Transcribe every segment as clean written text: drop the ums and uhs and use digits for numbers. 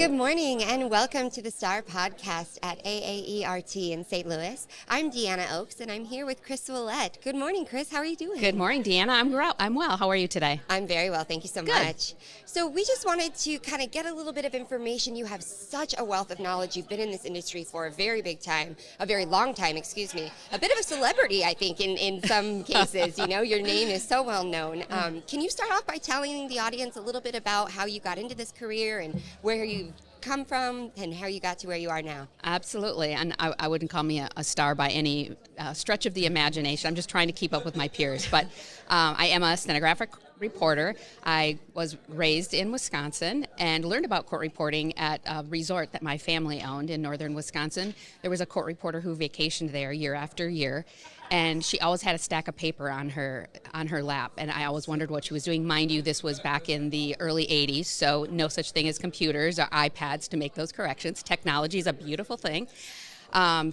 Good morning and welcome to the Star Podcast at AAERT in St. Louis. I'm Deanna Oakes and I'm here with Chris Willette. Good morning, Chris. How are you doing? Good morning, Deanna. I'm well. How are you today? I'm very well. Thank you so much. So we just wanted to kind of get a little bit of information. You have such a wealth of knowledge. You've been in this industry for a very long time, excuse me. A bit of a celebrity, I think, in some cases. You know, your name is so well known. Can you start off by telling the audience a little bit about how you got into this career and where you come from and how you got to where you are now? Absolutely, and I wouldn't call me a star by any stretch of the imagination. I'm just trying to keep up with my peers, but I am a stenographic reporter. I was raised in Wisconsin and learned about court reporting at a resort that my family owned in northern Wisconsin. There was a court reporter who vacationed there year after year, and she always had a stack of paper on her lap, and I always wondered what she was doing. Mind you, this was back in the early 80s, so no such thing as computers or iPads to make those corrections. Technology is a beautiful thing.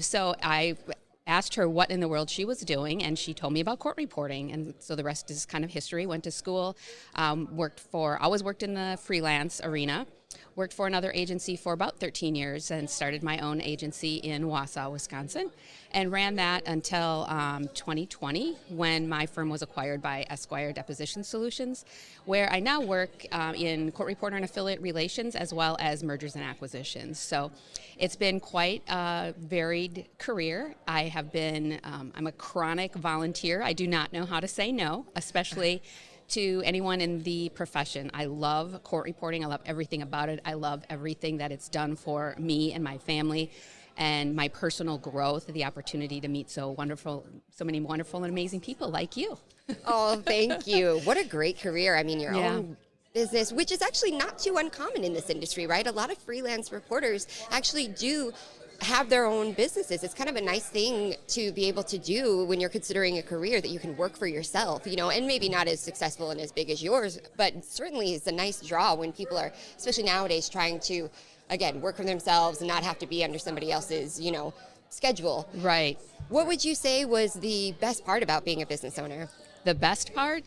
So I asked her what in the world she was doing, and she told me about court reporting, and so the rest is kind of history. Went to school, always worked in the freelance arena, worked for another agency for about 13 years, and started my own agency in Wausau, Wisconsin, and ran that until 2020 when my firm was acquired by Esquire Deposition Solutions, where I now work in court reporter and affiliate relations as well as mergers and acquisitions. So it's been quite a varied career. I have been, I'm a chronic volunteer. I do not know how to say no, especially to anyone in the profession. I love court reporting. I love everything about it. I love everything that it's done for me and my family and my personal growth, the opportunity to meet so many wonderful and amazing people like you. Oh, thank you. What a great career. I mean, your own business, which is actually not too uncommon in this industry, right? A lot of freelance reporters actually do have their own businesses. It's kind of a nice thing to be able to do when you're considering a career that you can work for yourself, you know, and maybe not as successful and as big as yours, but certainly it's a nice draw when people are, especially nowadays, trying to, again, work for themselves and not have to be under somebody else's, you know, schedule. Right. What would you say was the best part about being a business owner? The best part?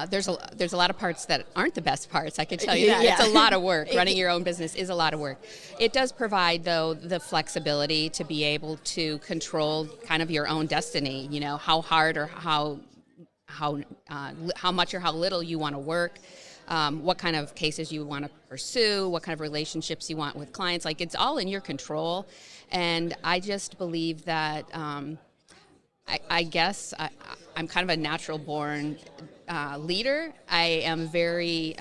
There's a lot of parts that aren't the best parts, I can tell you that. It's a lot of work. Running your own business is a lot of work. It does provide, though, the flexibility to be able to control kind of your own destiny, you know, how hard or how much or how little you want to work, what kind of cases you want to pursue, what kind of relationships you want with clients. Like, it's all in your control. And I just believe that I guess I'm kind of a natural born leader. I am very,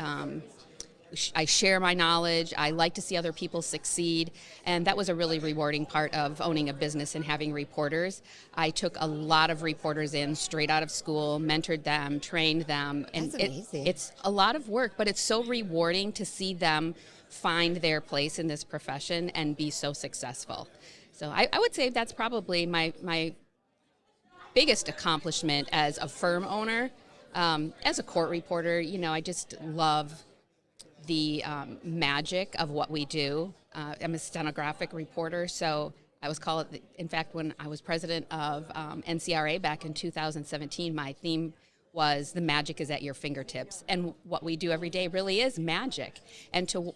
I share my knowledge. I like to see other people succeed. And that was a really rewarding part of owning a business and having reporters. I took a lot of reporters in straight out of school, mentored them, trained them. And That's amazing. It's a lot of work, but it's so rewarding to see them find their place in this profession and be so successful. So I would say that's probably my biggest accomplishment as a firm owner. As a court reporter, you know, I just love the magic of what we do. I'm a stenographic reporter, so I was called, in fact, when I was president of NCRA back in 2017, my theme was the magic is at your fingertips. And what we do every day really is magic. And to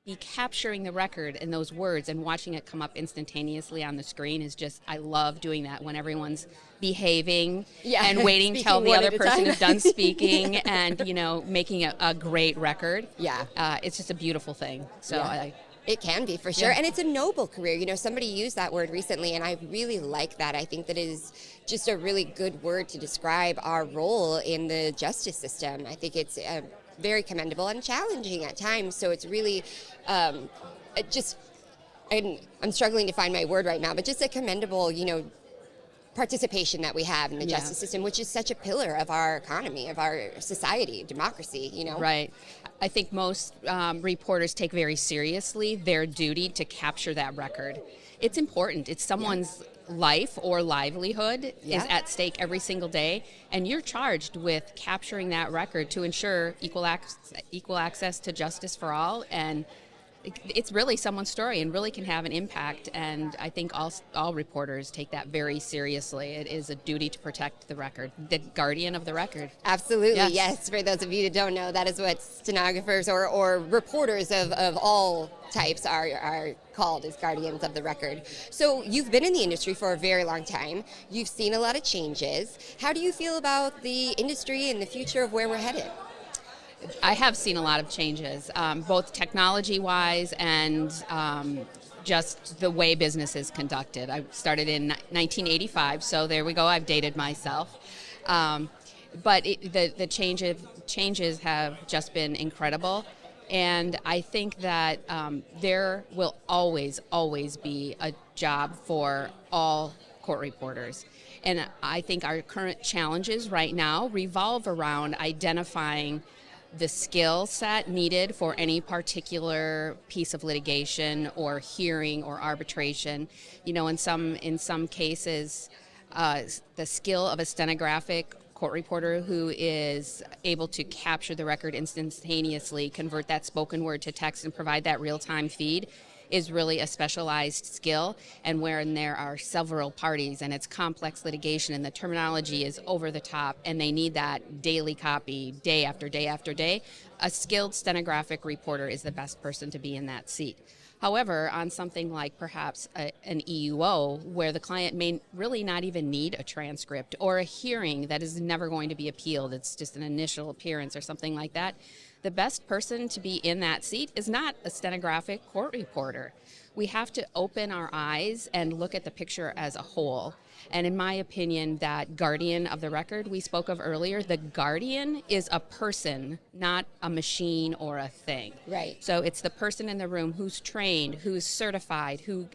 be capturing the record and those words and watching it come up instantaneously on the screen is just, I love doing that when everyone's behaving and waiting till the other person is done speaking and, you know, making a great record. It's just a beautiful thing. So It can be, for sure. And it's a noble career. You know, somebody used that word recently, and I really like that. I think that is just a really good word to describe our role in the justice system. I think it's very commendable and challenging at times. So it's really I'm struggling to find my word right now, but just a commendable, you know, participation that we have in the justice system, which is such a pillar of our economy, of our society, democracy, you know? Right. I think most reporters take very seriously their duty to capture that record. It's important. It's someone's life or livelihood is at stake every single day, and you're charged with capturing that record to ensure equal access to justice for all. And it's really someone's story and really can have an impact. And I think all reporters take that very seriously. It is a duty to protect the record, the guardian of the record. Absolutely, yes. For those of you who don't know, that is what stenographers or reporters of all types are called, as guardians of the record. So you've been in the industry for a very long time. You've seen a lot of changes. How do you feel about the industry and the future of where we're headed? I have seen a lot of changes, both technology-wise and just the way business is conducted. I started in 1985, so there we go. I've dated myself. But the changes have just been incredible. And I think that there will always be a job for all court reporters. And I think our current challenges right now revolve around identifying the skill set needed for any particular piece of litigation or hearing or arbitration. You know, in some cases, the skill of a stenographic court reporter who is able to capture the record instantaneously, convert that spoken word to text, and provide that real-time feed is really a specialized skill. And when there are several parties and it's complex litigation and the terminology is over the top and they need that daily copy day after day after day, a skilled stenographic reporter is the best person to be in that seat. However, on something like perhaps an EUO, where the client may really not even need a transcript, or a hearing that is never going to be appealed, it's just an initial appearance or something like that, the best person to be in that seat is not a stenographic court reporter. We have to open our eyes and look at the picture as a whole. And in my opinion, that guardian of the record we spoke of earlier, the guardian is a person, not a machine or a thing. Right. So it's the person in the room who's trained, who's certified, who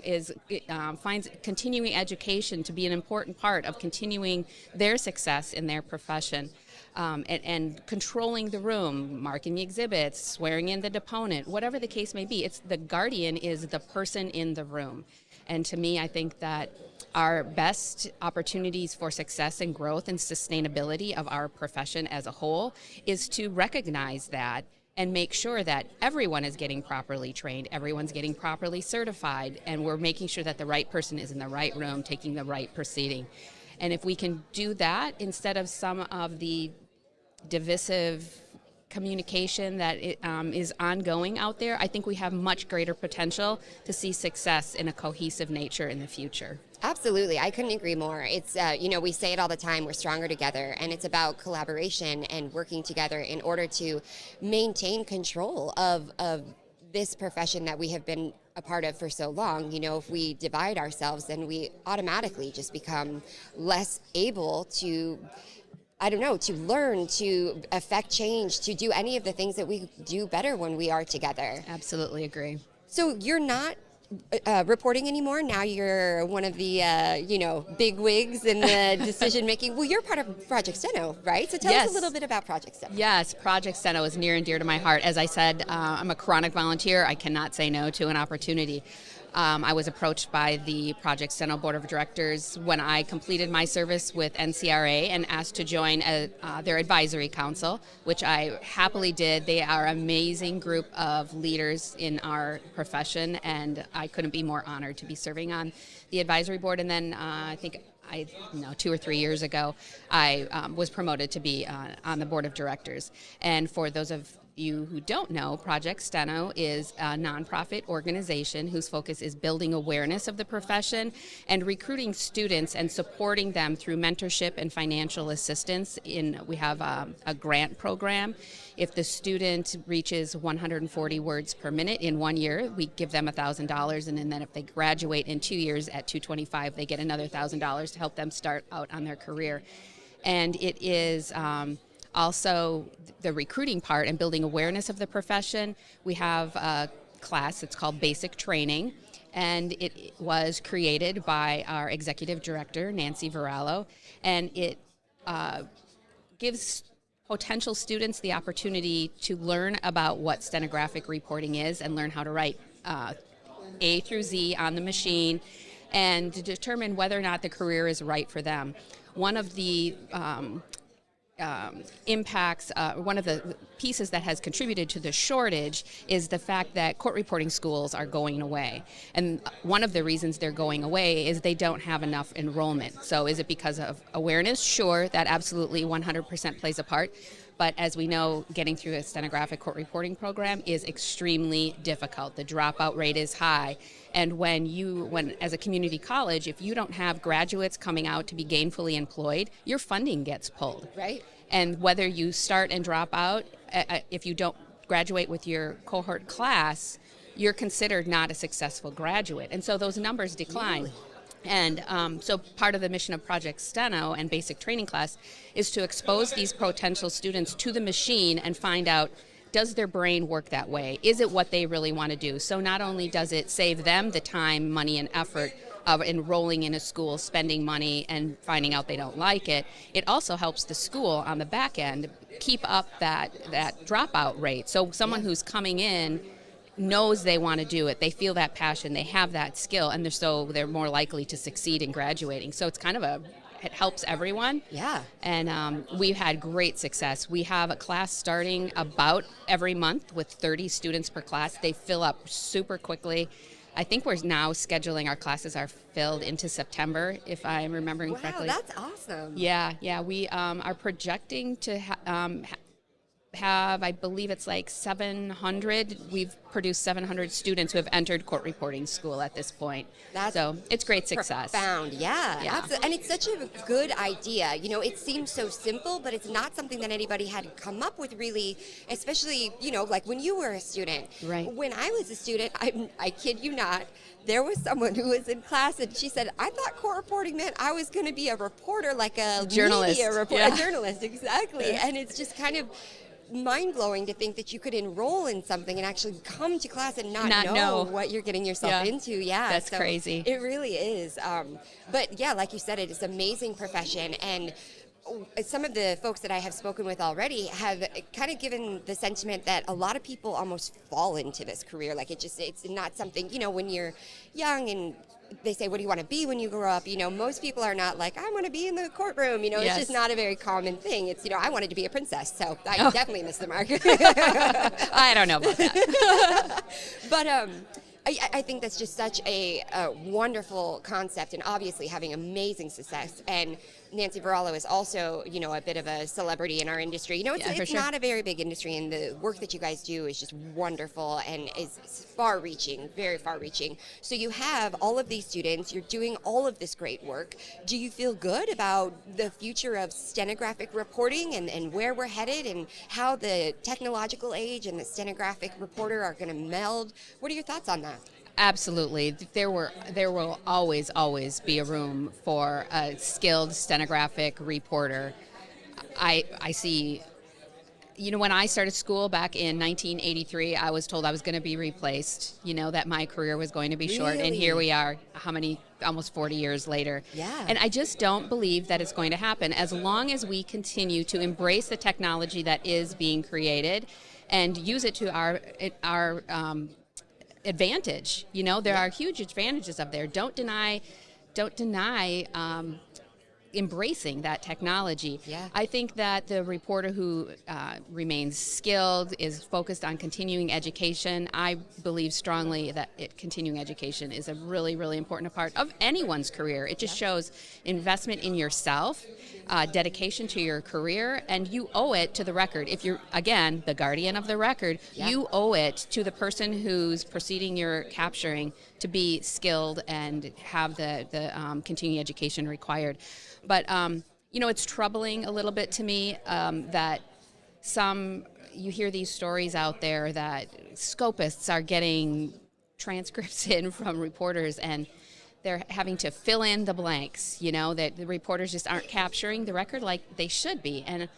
finds continuing education to be an important part of continuing their success in their profession. And controlling the room, marking the exhibits, swearing in the deponent, whatever the case may be. It's the guardian is the person in the room. And to me, I think that our best opportunities for success and growth and sustainability of our profession as a whole is to recognize that and make sure that everyone is getting properly trained, everyone's getting properly certified, and we're making sure that the right person is in the right room taking the right proceeding. And if we can do that instead of some of the divisive communication that is ongoing out there, I think we have much greater potential to see success in a cohesive nature in the future. Absolutely. I couldn't agree more. It's, we say it all the time, we're stronger together, and it's about collaboration and working together in order to maintain control of this profession that we have been a part of for so long. You know, if we divide ourselves, then we automatically just become less able to, to learn, to affect change, to do any of the things that we do better when we are together. Absolutely agree. So you're not reporting anymore. Now you're one of the, big wigs in the decision making. Well, you're part of Project Steno, right? So tell us a little bit about Project Steno. Yes, Project Steno is near and dear to my heart. As I said, I'm a chronic volunteer. I cannot say no to an opportunity. I was approached by the Project Steno Board of Directors when I completed my service with NCRA and asked to join their advisory council, which I happily did. They are an amazing group of leaders in our profession, and I couldn't be more honored to be serving on the advisory board. And then I think 2 or 3 years ago, I was promoted to be on the board of directors. And for those of you who don't know, Project Steno is a nonprofit organization whose focus is building awareness of the profession and recruiting students and supporting them through mentorship and financial assistance. We have a grant program. If the student reaches 140 words per minute in 1 year, we give them $1,000, and then if they graduate in 2 years at 225, they get another $1,000 to help them start out on their career. And it is also the recruiting part and building awareness of the profession. We have a class, it's called Basic Training, and it was created by our executive director, Nancy Varallo, and it gives potential students the opportunity to learn about what stenographic reporting is and learn how to write A through Z on the machine and to determine whether or not the career is right for them. One of the impacts, one of the pieces that has contributed to the shortage is the fact that court reporting schools are going away. And one of the reasons they're going away is they don't have enough enrollment. So is it because of awareness? Sure, that absolutely 100% plays a part. But as we know, getting through a stenographic court reporting program is extremely difficult. The dropout rate is high. And when as a community college, if you don't have graduates coming out to be gainfully employed, your funding gets pulled. Right. And whether you start and drop out, if you don't graduate with your cohort class, you're considered not a successful graduate. And so those numbers decline. Really? And so part of the mission of Project Steno and basic training class is to expose these potential students to the machine and find out, does their brain work that way? Is it what they really want to do? So not only does it save them the time, money, and effort of enrolling in a school, spending money, and finding out they don't like it, it also helps the school on the back end keep up that dropout rate. So someone who's coming in knows they want to do it, they feel that passion, they have that skill, and they're more likely to succeed in graduating. So it's kind of it helps everyone. Yeah. And we've had great success. We have a class starting about every month with 30 students per class. They fill up super quickly. I think we're now scheduling our classes are filled into September, if I'm remembering correctly. Wow, that's awesome. Yeah. We are projecting to have, I believe it's like 700. We've produced 700 students who have entered court reporting school at this point. So it's great success. Profound, yeah. Absolutely. And it's such a good idea. You know, it seems so simple, but it's not something that anybody had come up with really, especially, you know, like when you were a student. Right. When I was a student, I kid you not, there was someone who was in class and she said, I thought court reporting meant I was going to be a reporter, like a journalist. Media reporter. A journalist, exactly. And it's just kind of mind-blowing to think that you could enroll in something and actually come to class and not know what you're getting yourself into. That's crazy. It really is. But yeah, like you said, it is an amazing profession, and some of the folks that I have spoken with already have kind of given the sentiment that a lot of people almost fall into this career. Like it's not something, you know, when you're young and they say, what do you want to be when you grow up? You know, most people are not like, I want to be in the courtroom. You know, It's just not a very common thing. It's, you know, I wanted to be a princess, so I definitely missed the mark. I don't know about that. But I think that's just such a wonderful concept, and obviously having amazing success. And Nancy Varallo is also, you know, a bit of a celebrity in our industry. You know, it's not a very big industry, and the work that you guys do is just wonderful and is far-reaching, very far-reaching. So you have all of these students, you're doing all of this great work. Do you feel good about the future of stenographic reporting and where we're headed and how the technological age and the stenographic reporter are going to meld? What are your thoughts on that? Absolutely. There will always be a room for a skilled stenographic reporter. I see, you know, when I started school back in 1983, I was told I was going to be replaced, you know, that my career was going to be short. And here we are, almost 40 years later. Yeah. And I just don't believe that it's going to happen as long as we continue to embrace the technology that is being created and use it to our advantage. You know, there are huge advantages up there. Don't deny embracing that technology. Yeah. I think that the reporter who remains skilled, is focused on continuing education. I believe strongly that continuing education is a really, really important part of anyone's career. It just shows investment in yourself, dedication to your career, and you owe it to the record. If you're, again, the guardian of the record, you owe it to the person whose proceeding you're capturing to be skilled and have the continuing education required. But, you know, it's troubling a little bit to me that you hear these stories out there that scopists are getting transcripts in from reporters and they're having to fill in the blanks, you know, that the reporters just aren't capturing the record like they should be. And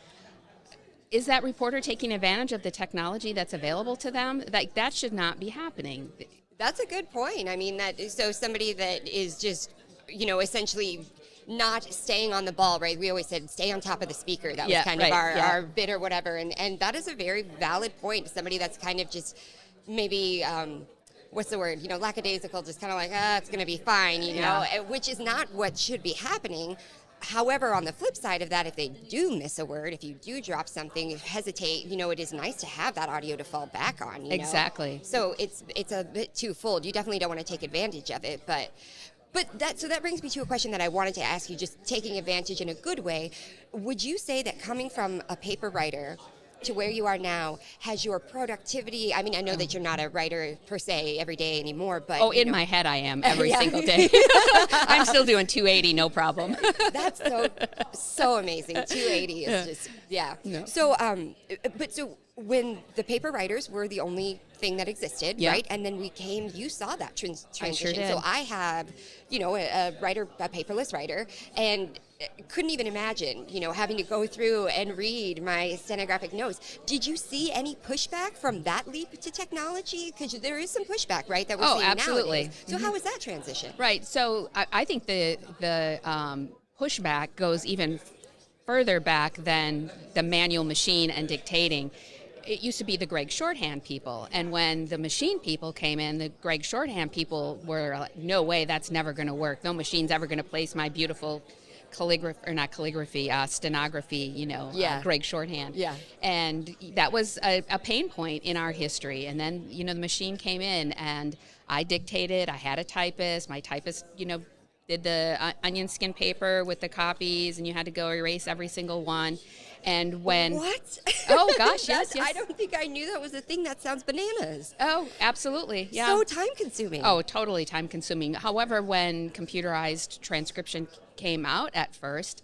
is that reporter taking advantage of the technology that's available to them? Like, that should not be happening. That's a good point. I mean, so somebody that is just, you know, essentially not staying on the ball, right? We always said stay on top of the speaker. That was kind of our bit or whatever. And that is a very valid point. Somebody that's kind of just maybe, what's the word? You know, lackadaisical, just kind of like, it's going to be fine, you know, which is not what should be happening. However, on the flip side of that, if they do miss a word, if you do drop something, hesitate, it is nice to have that audio to fall back on. Exactly. So it's a bit twofold. You definitely don't want to take advantage of it, but that brings me to a question that I wanted to ask you, just taking advantage in a good way. Would you say that coming from a paper writer to where you are now, has your productivity, I mean, I know that you're not a writer per se every day anymore, but... Oh, in my head I am every single day. I'm still doing 280, no problem. That's so amazing. 280 is just, yeah. No. So, so when the paper writers were the only thing that existed, right? And then you saw that transition. I sure did. So I have, a paperless writer, and couldn't even imagine, having to go through and read my stenographic notes. Did you see any pushback from that leap to technology? Because there is some pushback, right, that we're seeing absolutely. nowadays. So how was that transition? Right. So I think the pushback goes even further back than the manual machine and dictating. It used to be the Greg shorthand people, and when the machine people came in, the Greg shorthand people were like, no way, that's never going to work. No machine's ever going to place my beautiful stenography, Greg shorthand. Yeah. And that was a pain point in our history. And then, the machine came in, and I dictated. I had a typist. My typist, did the onion skin paper with the copies, and you had to go erase every single one. And when... What? Oh, gosh, yes. I don't think I knew that was a thing. That sounds bananas. Oh, absolutely, yeah. So time-consuming. Oh, totally time-consuming. However, when computerized transcription came out at first,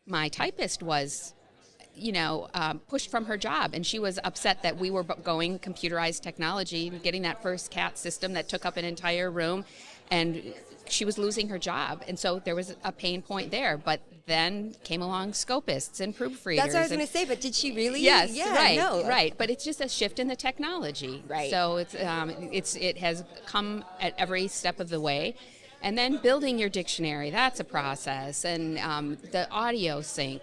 my typist was, pushed from her job, and she was upset that we were going computerized technology, getting that first CAT system that took up an entire room, and she was losing her job. And so there was a pain point there, but then came along scopists and proofreaders. That's what I was going to say, but did she really? Yes, yeah, right. But it's just a shift in the technology. Right. So it has come at every step of the way. And then building your dictionary, that's a process. And the audio sync,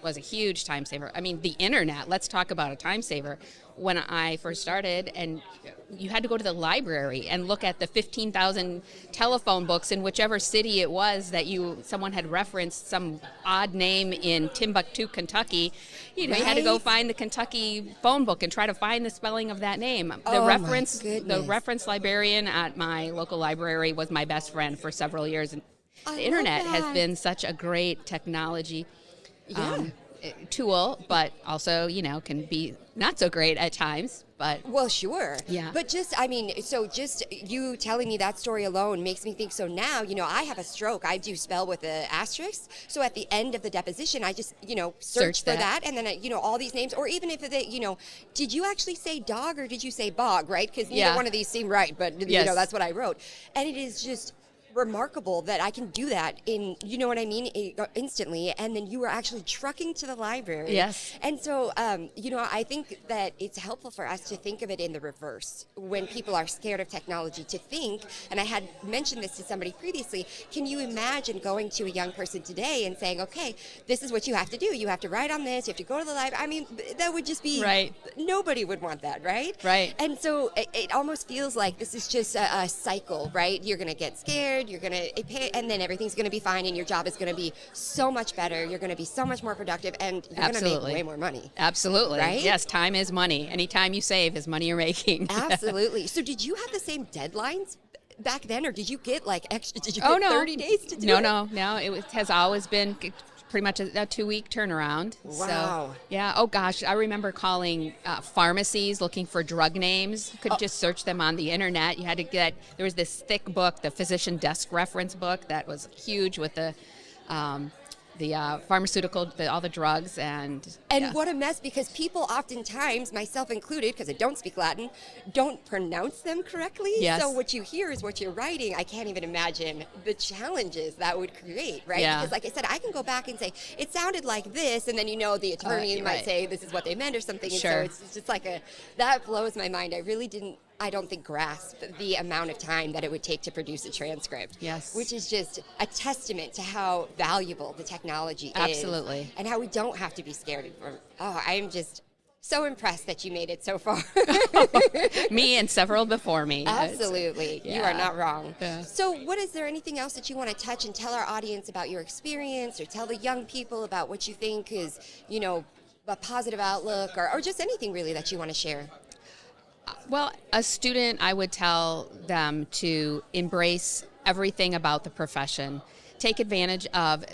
was a huge time saver. I mean, the internet, let's talk about a time saver. When I first started, and you had to go to the library and look at the 15,000 telephone books in whichever city it was that someone had referenced some odd name in Timbuktu, Kentucky. You had to go find the Kentucky phone book and try to find the spelling of that name. The reference librarian at my local library was my best friend for several years. And the internet has been such a great technology. Tool, but also, can be not so great at times. But well, sure. Yeah. But just you telling me that story alone makes me think. So now, I have a stroke. I do spell with the asterisk. So at the end of the deposition, I just, search for that. And then, all these names, or even if they, did you actually say dog or did you say bog, right? Because neither one of these seem right, but, that's what I wrote. And it is just remarkable that I can do that in, instantly, and then you were actually trucking to the library. Yes. And so, I think that it's helpful for us to think of it in the reverse. When people are scared of technology, to think, and I had mentioned this to somebody previously, can you imagine going to a young person today and saying, okay, this is what you have to do. You have to write on this. You have to go to the library. I mean, that would just be, right. Nobody would want that, right? Right. And so it almost feels like this is just a cycle, right? You're going to get scared. You're going to, and then everything's going to be fine, and your job is going to be so much better. You're going to be so much more productive, and you're going to make way more money. Absolutely. Right? Yes, time is money. Any time you save is money you're making. Absolutely. So did you have the same deadlines back then, or did you get extra? Did you get 30 days to do it? No. It has always been pretty much a 2-week turnaround. Wow. So, yeah. Oh, gosh. I remember calling pharmacies looking for drug names. You couldn't just search them on the internet. You had to there was this thick book, the physician desk reference book, that was huge with the pharmaceutical, all the drugs. And what a mess, because people oftentimes, myself included, because I don't speak Latin, don't pronounce them correctly. Yes. So what you hear is what you're writing. I can't even imagine the challenges that would create, right? Yeah. Because like I said, I can go back and say, it sounded like this, and then the attorney might say this is what they meant or something. Sure. And so it's just that blows my mind. I don't think grasp the amount of time that it would take to produce a transcript. Yes. Which is just a testament to how valuable the technology is. Absolutely. And how we don't have to be scared of I am just so impressed that you made it so far. Me and several before me. Absolutely. You are not wrong. Yeah. So is there anything else that you want to touch and tell our audience about your experience, or tell the young people about what you think is, a positive outlook, or just anything really that you want to share? Well, a student, I would tell them to embrace everything about the profession. Take advantage of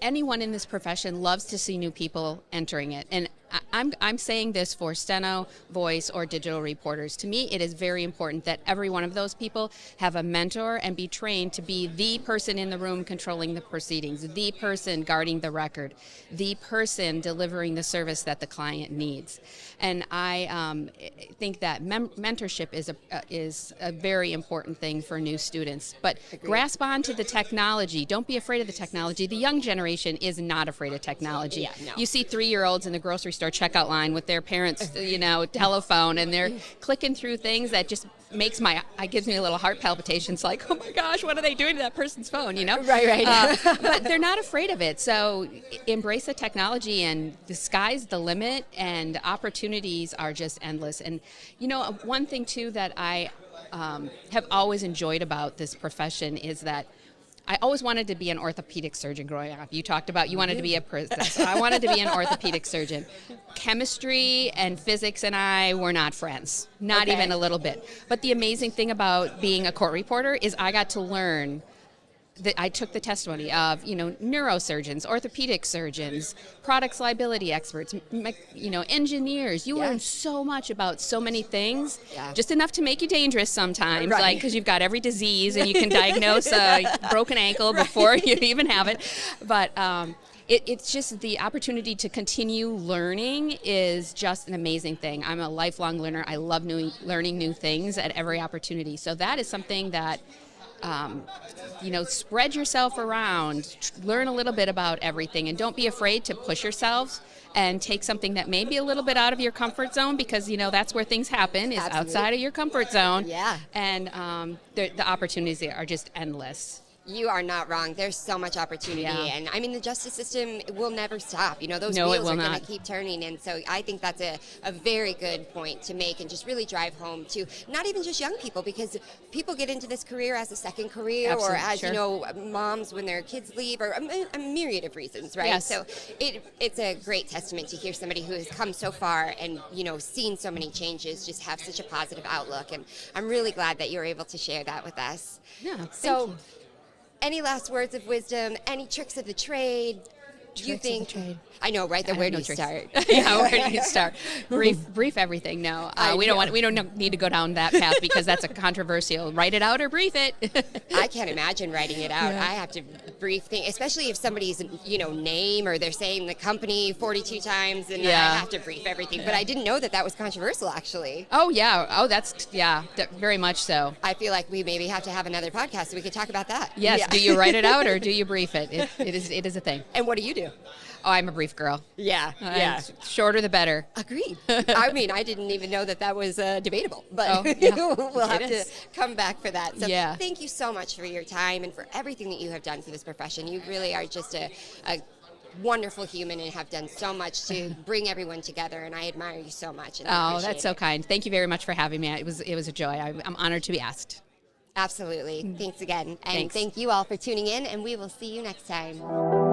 anyone in this profession loves to see new people entering it. And I'm saying this for steno, voice, or digital reporters. To me, it is very important that every one of those people have a mentor and be trained to be the person in the room controlling the proceedings, the person guarding the record, the person delivering the service that the client needs. And I think that mentorship is a very important thing for new students. But grasp onto the technology. Don't be afraid of the technology. The young generation is not afraid of technology. Yeah, no. You see 3-year-olds in the grocery store checkout line with their parents, telephone, and they're clicking through things that just gives me a little heart palpitations, like, oh my gosh, what are they doing to that person's phone, Right. But they're not afraid of it. So embrace the technology, and the sky's the limit, and opportunities are just endless. And, one thing, too, that I have always enjoyed about this profession is that I always wanted to be an orthopedic surgeon growing up. You talked about you wanted to be a princess. So I wanted to be an orthopedic surgeon. Chemistry and physics and I were not friends, not even a little bit. But the amazing thing about being a court reporter is I got to learn that I took the testimony of, neurosurgeons, orthopedic surgeons, products liability experts, engineers. You learn so much about so many things, just enough to make you dangerous sometimes, like because you've got every disease and you can diagnose a broken ankle before you even have it. But it's just the opportunity to continue learning is just an amazing thing. I'm a lifelong learner. I love learning new things at every opportunity. So that is something that spread yourself around, learn a little bit about everything, and don't be afraid to push yourself and take something that may be a little bit out of your comfort zone, because, that's where things happen, is outside of your comfort zone. Yeah. And the opportunities are just endless. You are not wrong. There's so much opportunity. And the justice system will never stop. Those No, it wheels will are going not. to keep turning. And so I think that's a very good point to make, and just really drive home to not even just young people, because people get into this career as a second career, Absolutely, or as, moms when their kids leave, or a myriad of reasons, right? Yes. So it's a great testament to hear somebody who has come so far and, seen so many changes just have such a positive outlook. And I'm really glad that you're able to share that with us. Yeah, thank So, you. Any last words of wisdom? Any tricks of the trade? Tricks of the trade. I know, right? Where do you start? Yeah, where do you start? Brief everything. No, we don't need to go down that path, because that's a controversial. Write it out or brief it. I can't imagine writing it out. Yeah. I have to brief things, especially if somebody's name, or they're saying the company 42 times, and I have to brief everything. But I didn't know that was controversial, actually. Oh yeah. Oh, that's very much so. I feel like we maybe have to have another podcast so we could talk about that. Yes. Yeah. Do you write it out or do you brief it? It is a thing. And what do you do? Oh, I'm a brief girl. Yeah. Shorter the better. Agreed. I didn't even know that was debatable, but we'll have to come back for that. So thank you so much for your time and for everything that you have done for this profession. You really are just a wonderful human and have done so much to bring everyone together, and I admire you so much. And I appreciate that's so kind. Thank you very much for having me. It was a joy. I'm honored to be asked. Absolutely. Thanks again. And thank you all for tuning in, and we will see you next time.